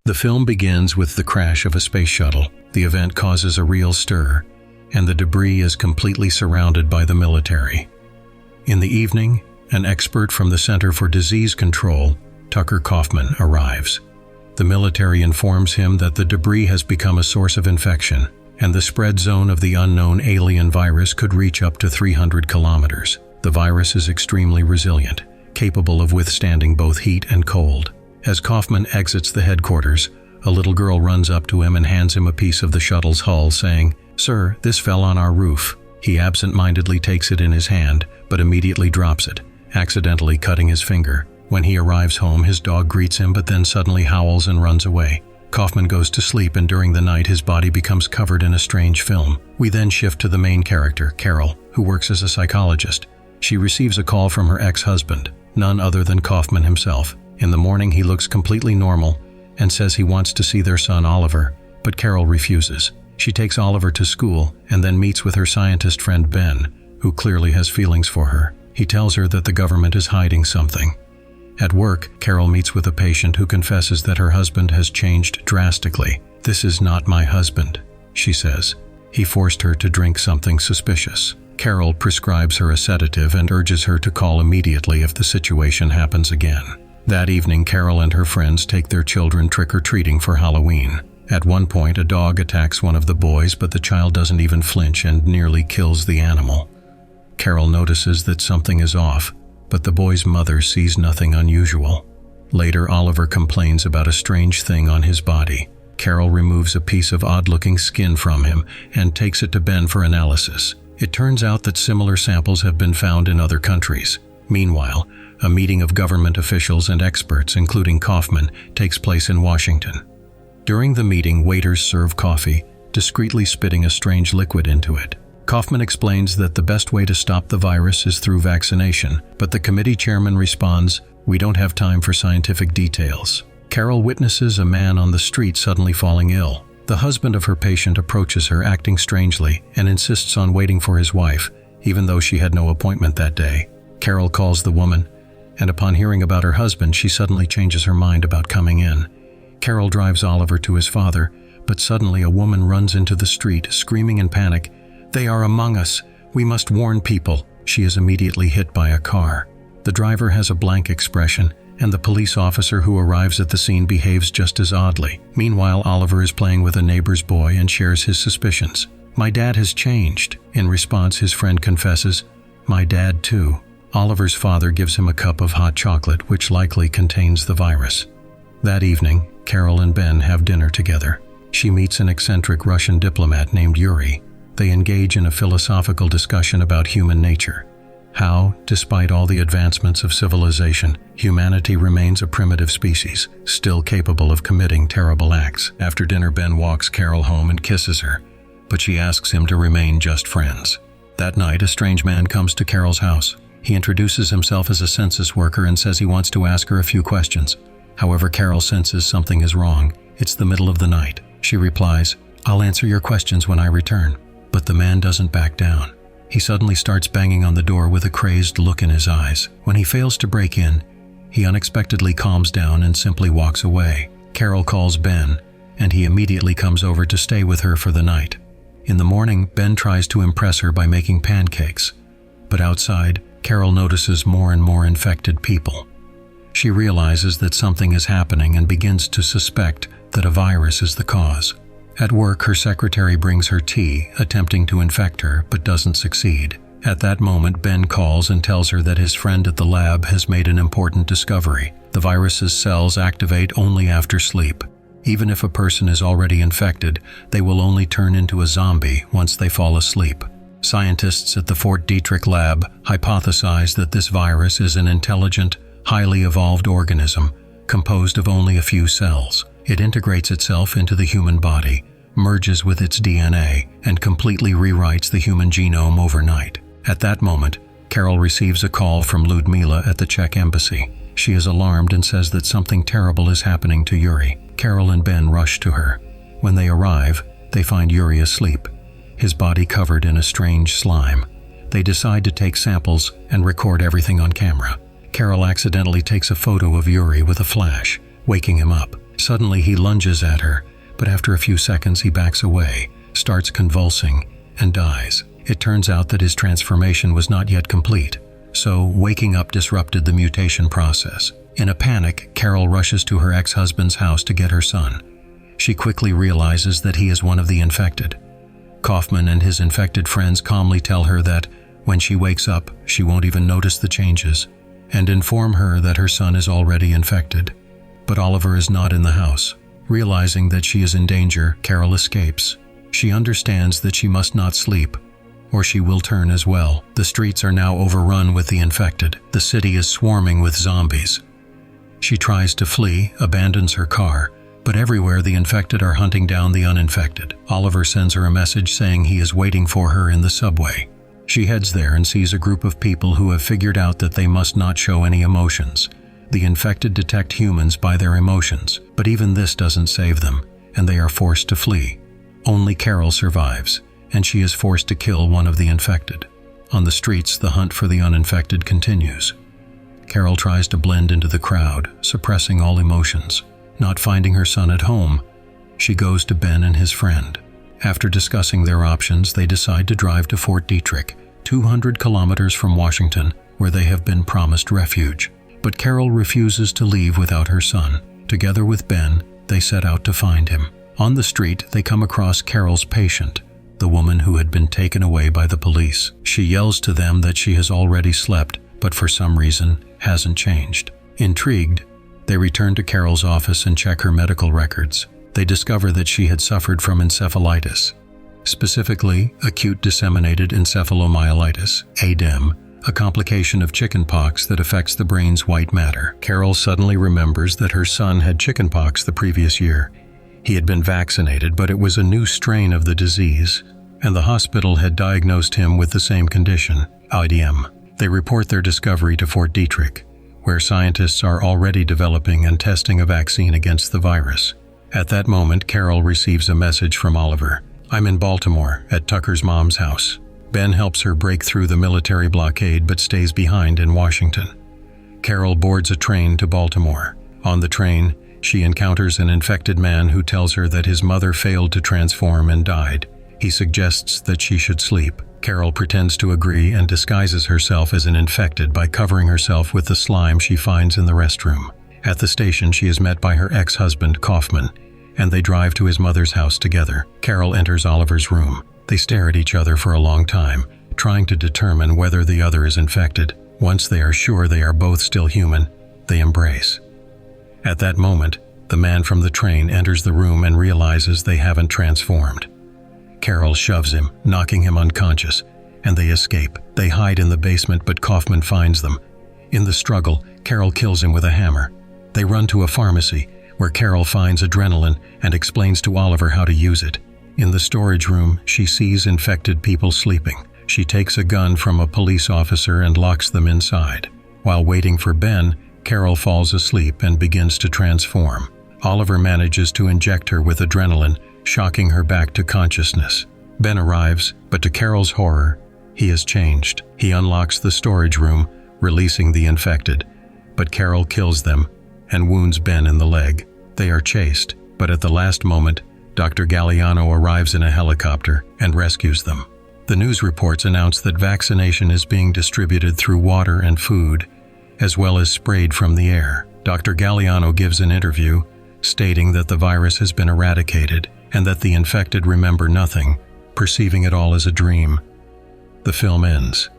The film begins with the crash of a space shuttle. The event causes a real stir, and the debris is completely surrounded by the military. In the evening, an expert from the Center for Disease Control, Tucker Kaufman, arrives. The military informs him that the debris has become a source of infection, and the spread zone of the unknown alien virus could reach up to 300 kilometers. The virus is extremely resilient, capable of withstanding both heat and cold. As Kaufman exits the headquarters, a little girl runs up to him and hands him a piece of the shuttle's hull, saying, "Sir, this fell on our roof." He absent-mindedly takes it in his hand, but immediately drops it, accidentally cutting his finger. When he arrives home, his dog greets him but then suddenly howls and runs away. Kaufman goes to sleep, and during the night his body becomes covered in a strange film. We then shift to the main character, Carol, who works as a psychologist. She receives a call from her ex-husband, none other than Kaufman himself. In the morning, he looks completely normal and says he wants to see their son Oliver, but Carol refuses. She takes Oliver to school and then meets with her scientist friend Ben, who clearly has feelings for her. He tells her that the government is hiding something. At work, Carol meets with a patient who confesses that her husband has changed drastically. "This is not my husband," she says. "He forced her to drink something suspicious." Carol prescribes her a sedative and urges her to call immediately if the situation happens again. That evening, Carol and her friends take their children trick-or-treating for Halloween. At one point, a dog attacks one of the boys, but the child doesn't even flinch and nearly kills the animal. Carol notices that something is off, but the boy's mother sees nothing unusual. Later, Oliver complains about a strange thing on his body. Carol removes a piece of odd-looking skin from him and takes it to Ben for analysis. It turns out that similar samples have been found in other countries. Meanwhile, a meeting of government officials and experts, including Kaufman, takes place in Washington. During the meeting, waiters serve coffee, discreetly spitting a strange liquid into it. Kaufman explains that the best way to stop the virus is through vaccination, but the committee chairman responds, "We don't have time for scientific details." Carol witnesses a man on the street suddenly falling ill. The husband of her patient approaches her, acting strangely, and insists on waiting for his wife, even though she had no appointment that day. Carol calls the woman, and upon hearing about her husband, she suddenly changes her mind about coming in. Carol drives Oliver to his father, but suddenly a woman runs into the street, screaming in panic, "They are among us! We must warn people!" She is immediately hit by a car. The driver has a blank expression, and the police officer who arrives at the scene behaves just as oddly. Meanwhile, Oliver is playing with a neighbor's boy and shares his suspicions. "My dad has changed." In response, his friend confesses, "My dad too." Oliver's father gives him a cup of hot chocolate, which likely contains the virus. That evening, Carol and Ben have dinner together. She meets an eccentric Russian diplomat named Yuri. They engage in a philosophical discussion about human nature. How, despite all the advancements of civilization, humanity remains a primitive species, still capable of committing terrible acts. After dinner, Ben walks Carol home and kisses her, but she asks him to remain just friends. That night, a strange man comes to Carol's house. He introduces himself as a census worker and says he wants to ask her a few questions. However, Carol senses something is wrong. It's the middle of the night. She replies, "I'll answer your questions when I return." But the man doesn't back down. He suddenly starts banging on the door with a crazed look in his eyes. When he fails to break in, he unexpectedly calms down and simply walks away. Carol calls Ben, and he immediately comes over to stay with her for the night. In the morning, Ben tries to impress her by making pancakes. But outside, Carol notices more and more infected people. She realizes that something is happening and begins to suspect that a virus is the cause. At work, her secretary brings her tea, attempting to infect her, but doesn't succeed. At that moment, Ben calls and tells her that his friend at the lab has made an important discovery. The virus's cells activate only after sleep. Even if a person is already infected, they will only turn into a zombie once they fall asleep. Scientists at the Fort Detrick lab hypothesize that this virus is an intelligent, highly evolved organism composed of only a few cells. It integrates itself into the human body, merges with its DNA, and completely rewrites the human genome overnight. At that moment, Carol receives a call from Ludmila at the Czech embassy. She is alarmed and says that something terrible is happening to Yuri. Carol and Ben rush to her. When they arrive, they find Yuri asleep, his body covered in a strange slime. They decide to take samples and record everything on camera. Carol accidentally takes a photo of Yuri with a flash, waking him up. Suddenly he lunges at her, but after a few seconds he backs away, starts convulsing, and dies. It turns out that his transformation was not yet complete, so waking up disrupted the mutation process. In a panic, Carol rushes to her ex-husband's house to get her son. She quickly realizes that he is one of the infected. Kaufman and his infected friends calmly tell her that when she wakes up, she won't even notice the changes, and inform her that her son is already infected. But Oliver is not in the house. Realizing that she is in danger, Carol escapes. She understands that she must not sleep, or she will turn as well. The streets are now overrun with the infected. The city is swarming with zombies. She tries to flee, abandons her car, but everywhere the infected are hunting down the uninfected. Oliver sends her a message saying he is waiting for her in the subway. She heads there and sees a group of people who have figured out that they must not show any emotions. The infected detect humans by their emotions, but even this doesn't save them, and they are forced to flee. Only Carol survives, and she is forced to kill one of the infected. On the streets, the hunt for the uninfected continues. Carol tries to blend into the crowd, suppressing all emotions. Not finding her son at home, she goes to Ben and his friend. After discussing their options, they decide to drive to Fort Detrick, 200 kilometers from Washington, where they have been promised refuge. But Carol refuses to leave without her son. Together with Ben, they set out to find him. On the street, they come across Carol's patient, the woman who had been taken away by the police. She yells to them that she has already slept, but for some reason hasn't changed. Intrigued, they return to Carol's office and check her medical records. They discover that she had suffered from encephalitis, specifically acute disseminated encephalomyelitis, ADEM, a complication of chickenpox that affects the brain's white matter. Carol suddenly remembers that her son had chickenpox the previous year. He had been vaccinated, but it was a new strain of the disease, and the hospital had diagnosed him with the same condition, ADEM. They report their discovery to Fort Detrick, where scientists are already developing and testing a vaccine against the virus. At that moment, Carol receives a message from Oliver. "I'm in Baltimore, at Tucker's mom's house." Ben helps her break through the military blockade but stays behind in Washington. Carol boards a train to Baltimore. On the train, she encounters an infected man who tells her that his mother failed to transform and died. He suggests that she should sleep. Carol pretends to agree and disguises herself as an infected by covering herself with the slime she finds in the restroom. At the station, she is met by her ex-husband, Kaufman, and they drive to his mother's house together. Carol enters Oliver's room. They stare at each other for a long time, trying to determine whether the other is infected. Once they are sure they are both still human, they embrace. At that moment, the man from the train enters the room and realizes they haven't transformed. Carol shoves him, knocking him unconscious, and they escape. They hide in the basement, but Kaufman finds them. In the struggle, Carol kills him with a hammer. They run to a pharmacy, where Carol finds adrenaline and explains to Oliver how to use it. In the storage room, she sees infected people sleeping. She takes a gun from a police officer and locks them inside. While waiting for Ben, Carol falls asleep and begins to transform. Oliver manages to inject her with adrenaline, shocking her back to consciousness. Ben arrives, but to Carol's horror, he has changed. He unlocks the storage room, releasing the infected, but Carol kills them and wounds Ben in the leg. They are chased, but at the last moment, Dr. Galliano arrives in a helicopter and rescues them. The news reports announce that vaccination is being distributed through water and food, as well as sprayed from the air. Dr. Galliano gives an interview, stating that the virus has been eradicated and that the infected remember nothing, perceiving it all as a dream. The film ends.